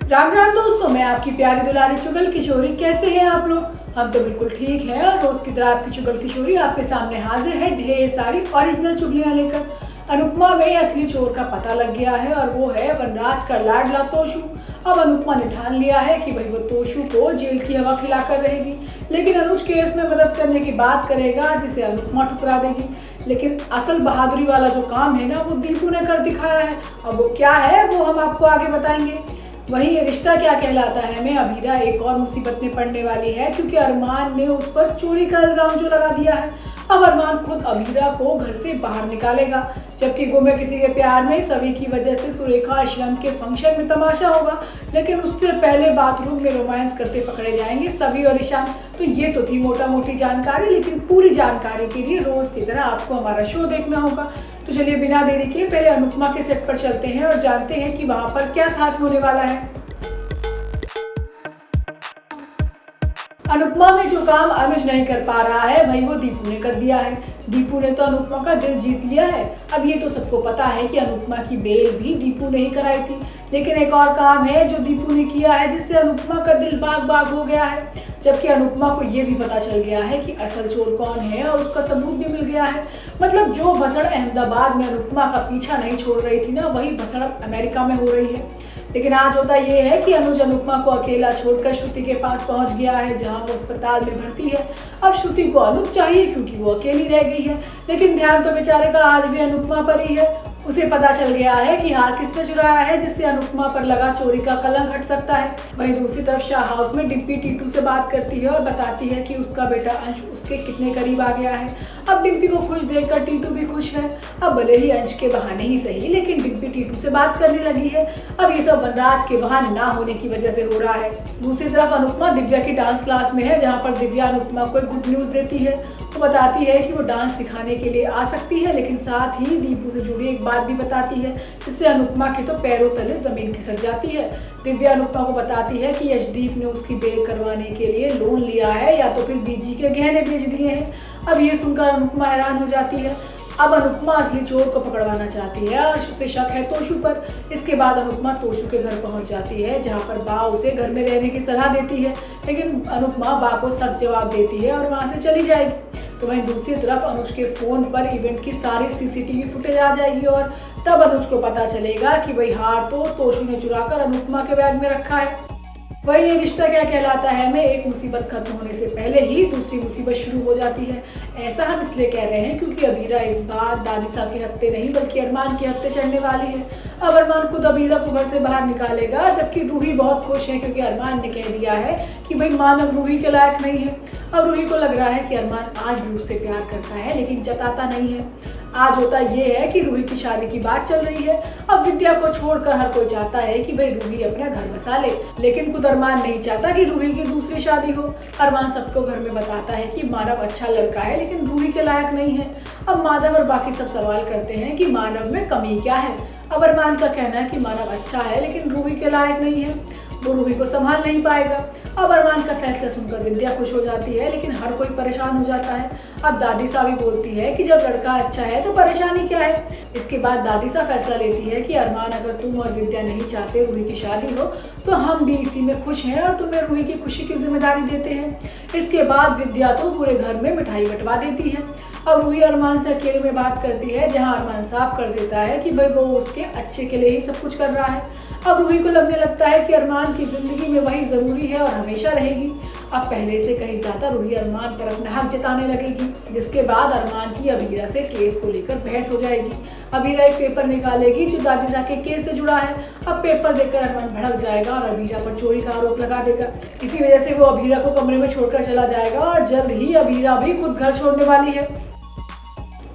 राम राम दोस्तों, मैं आपकी प्यारी दुलारी चुगल किशोरी। कैसे हैं आप लोग? हम तो बिल्कुल ठीक हैं और रोज की तरह आपकी चुगल किशोरी आपके सामने हाजिर है ढेर सारी ओरिजिनल चुगलियां लेकर। अनुपमा में असली चोर का पता लग गया है और वो है वनराज का लाडला तोशू। अब अनुपमा ने ठान लिया है कि भाई वो तोशू को जेल की हवा खिलाकर रहेगी, लेकिन अनुज केस में मदद करने की बात करेगा जिसे अनुपमा ठुकरा देगी। लेकिन असल बहादुरी वाला जो काम है ना, वो दीपू ने कर दिखाया है। अब वो क्या है वो हम आपको आगे बताएंगे। वहीं ये रिश्ता क्या कहलाता है में अभीरा एक और मुसीबत में पड़ने वाली है, क्योंकि अरमान ने उस पर चोरी का इल्जाम जो लगा दिया है। अब अरमान खुद अभीरा को घर से बाहर निकालेगा, जबकि गुमे किसी के प्यार में सभी की वजह से सुरेखा अशलम के फंक्शन में तमाशा होगा, लेकिन उससे पहले बाथरूम में रोमांस करते पकड़े जाएंगे सभी और ईशान। तो ये तो थी मोटा मोटी जानकारी, लेकिन पूरी जानकारी के लिए रोज की तरह आपको हमारा शो देखना होगा। तो चलिए बिना देरी के पहले अनुपमा के सेट पर चलते हैं और जानते हैं कि वहां पर क्या खास होने वाला है। अनुपमा में जो काम अनुज नहीं कर पा रहा है भाई वो दीपू ने कर दिया है। दीपू ने तो अनुपमा का दिल जीत लिया है। अब ये तो सबको पता है कि अनुपमा की बेल भी दीपू ने ही कराई थी, लेकिन एक और काम है जो दीपू ने किया है जिससे अनुपमा का दिल बाग बाग हो गया है। जबकि अनुपमा को ये भी पता चल गया है कि असल चोर कौन है और उसका सबूत भी मिल गया है। मतलब जो भसड़ अहमदाबाद में अनुपमा का पीछा नहीं छोड़ रही थी ना, वही भसड़ अब अमेरिका में हो रही है। लेकिन आज होता ये है कि अनुज अनुपमा को अकेला छोड़कर श्रुति के पास पहुंच गया है, जहां वो अस्पताल में भर्ती है। अब श्रुति को अनुज चाहिए क्योंकि वो अकेली रह गई है, लेकिन ध्यान तो बेचारे का आज भी अनुपमा पर ही है। उसे पता चल गया है कि हार किसने चुराया है, जिससे अनुपमा पर लगा चोरी का कलंक हट सकता है। वहीं दूसरी तरफ शाह हाउस में डिम्पी टीटू से बात करती है और बताती है कि उसका बेटा अंश उसके कितने करीब आ गया है। अब डिम्पी को खुश देखकर टीटू भी खुश है। अब भले ही अंश के बहाने ही सही, लेकिन डिम्पी टीटू से बात करने लगी है। अब ये सब वनराज के वहां ना होने की वजह से हो रहा है। दूसरी तरफ अनुपमा दिव्या की डांस क्लास में है, जहाँ पर दिव्या अनुपमा को एक गुड न्यूज देती है। वो बताती है कि वो डांस सिखाने के लिए आ सकती है, लेकिन साथ ही दीपू से जुड़ी एक बात भी बताती है, जिससे अनुपमा के तो पैरों तले जमीन खिसक जाती है। दिव्या अनुपमा को बताती है कि यशदीप ने उसकी बेल करवाने के लिए लोन लिया है या तो फिर बीजी के गहने बेच दिए हैं। अब ये सुनकर अनुपमा हैरान हो जाती है। अब अनुपमा असली चोर को पकड़वाना चाहती है और उसे शक है तोशू पर। इसके बाद अनुपमा तोशू के घर पहुंच जाती है, जहां पर बा उसे घर में रहने की सलाह देती है, लेकिन अनुपमा बा को सख्त जवाब देती है और वहां से चली जाएगी। तो वहीं दूसरी तरफ अनुज के फोन पर इवेंट की सारी सीसीटीवी फुटेज आ जाएगी और तब अनुज को पता चलेगा कि भाई हार तो तोशू ने चुराकर अनुपमा के बैग में रखा है। वही ये रिश्ता क्या कहलाता है में एक मुसीबत खत्म होने से पहले ही दूसरी मुसीबत शुरू हो जाती है। ऐसा हम इसलिए कह रहे हैं क्योंकि अभीरा इस बार दादी साहब के हत्थे नहीं बल्कि अरमान के हत्थे चढ़ने वाली है। अब अरमान खुद अभीरा को घर से बाहर निकालेगा, जबकि रूही बहुत खुश है क्योंकि अरमान ने कह दिया है कि भाई मानव रूही के लायक नहीं है। अब रूही को लग रहा है कि अरमान आज भी उससे प्यार करता है, लेकिन जताता नहीं है। आज होता ये है कि रूही की शादी की बात चल रही है। अब विद्या को छोड़कर हर कोई चाहता है कि भाई रूही अपना घर बसा ले, लेकिन खुद अरमान नहीं चाहता कि रूही की दूसरी शादी हो। अरमान सबको घर में बताता है कि मानव अच्छा लड़का है, लेकिन रूही के लायक नहीं है। अब माधव और बाकी सब सवाल करते हैं कि मानव में कमी क्या है। अब अरमान का कहना है कि मानव अच्छा है लेकिन रूही के लायक नहीं है, वो रूही को संभाल नहीं पाएगा। अब अरमान का फैसला सुनकर विद्या खुश हो जाती है, लेकिन हर कोई परेशान हो जाता है। अब दादी साहब भी बोलती है कि जब लड़का अच्छा है तो परेशानी क्या है। इसके बाद दादी साहब फैसला लेती है कि अरमान, अगर तुम और विद्या नहीं चाहते रूही की शादी हो तो हम भी इसी में खुश हैं और तुम्हें रूही की खुशी की जिम्मेदारी देते हैं। इसके बाद विद्या तो पूरे घर में मिठाई बंटवा देती है। अब रूही अरमान से अकेले में बात करती है, जहां अरमान साफ कर देता है कि भाई वो उसके अच्छे के लिए ही सब कुछ कर रहा है। अब रूही को लगने लगता है कि अरमान की जिंदगी में वही जरूरी है और हमेशा रहेगी। अब पहले से कहीं ज्यादा रूही अरमान पर अपना हक जताने लगेगी, जिसके बाद अरमान की अभीरा से केस को लेकर बहस हो जाएगी। अभीरा एक पेपर निकालेगी जो दादी साहब के केस से जुड़ा है। अब पेपर देखकर अरमान भड़क जाएगा और अभीरा पर चोरी का आरोप लगा देगा। इसी वजह से वो अभीरा को कमरे में छोड़कर चला जाएगा और जल्द ही अभीरा भी खुद घर छोड़ने वाली है।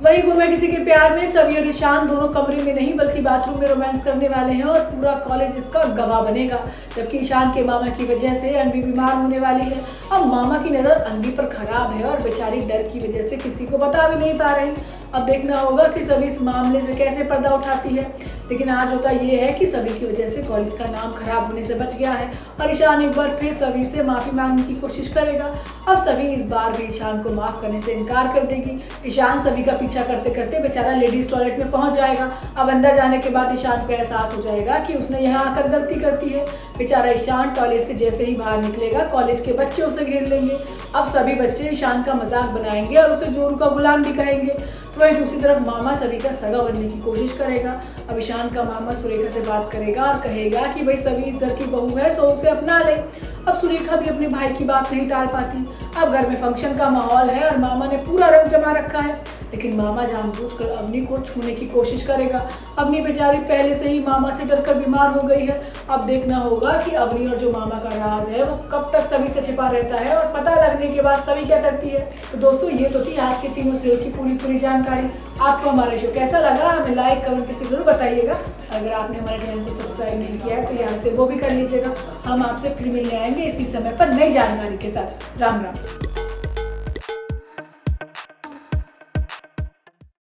वही गुमे किसी के प्यार में सभी और ईशान दोनों कमरे में नहीं बल्कि बाथरूम में रोमांस करने वाले हैं और पूरा कॉलेज इसका गवाह बनेगा। जबकि ईशान के मामा की वजह से अनवी बीमार होने वाली है। अब मामा की नजर अनवी पर खराब है और बेचारी डर की वजह से किसी को बता भी नहीं पा रही। अब देखना होगा कि सभी इस मामले से कैसे पर्दा उठाती है। लेकिन आज होता ये है कि सभी की वजह से कॉलेज का नाम खराब होने से बच गया है और ईशान एक बार फिर सभी से माफ़ी मांगने की कोशिश करेगा। अब सभी इस बार भी ईशान को माफ़ करने से इनकार कर देगी। ईशान सभी का पीछा करते करते बेचारा लेडीज टॉयलेट में पहुंच जाएगा। अब अंदर जाने के बाद ईशान को एहसास हो जाएगा कि उसने यहाँ आकर गलती कर दी है। बेचारा ईशान टॉयलेट से जैसे ही बाहर निकलेगा कॉलेज के बच्चे उसे घेर लेंगे। अब सभी बच्चे ईशान का मजाक बनाएंगे और उसे जोरू का गुलाम भी कहेंगे। तो वहीं दूसरी तरफ मामा सभी का सगा बनने की कोशिश करेगा। अब ईशान का मामा सुरेखा से बात करेगा और कहेगा कि भाई सभी इस घर की बहू है, सो उसे अपना ले। अब सुरेखा भी अपने भाई की बात नहीं टाल पाती। अब घर में फंक्शन का माहौल है और मामा ने पूरा रंग जमा रखा है, लेकिन मामा जानबूझकर अवनी को छूने की कोशिश करेगा। अवनी बेचारी पहले से ही मामा से डरकर बीमार हो गई है। अब देखना होगा कि अवनी और जो मामा का राज है वो कब तक सभी से छिपा रहता है और पता लगने के बाद सभी क्या करती है। तो दोस्तों ये तो थी आज के तीनों सीरियल की पूरी जानकारी। आपको हमारा शो कैसा लगा हमें लाइक कमेंट करके जरूर बताइएगा। अगर आपने हमारे चैनल को सब्सक्राइब नहीं किया है तो यहाँ से वो भी कर लीजिएगा। हम आपसे फिर मिलने आएंगे इसी समय पर नई जानकारी के साथ। राम राम।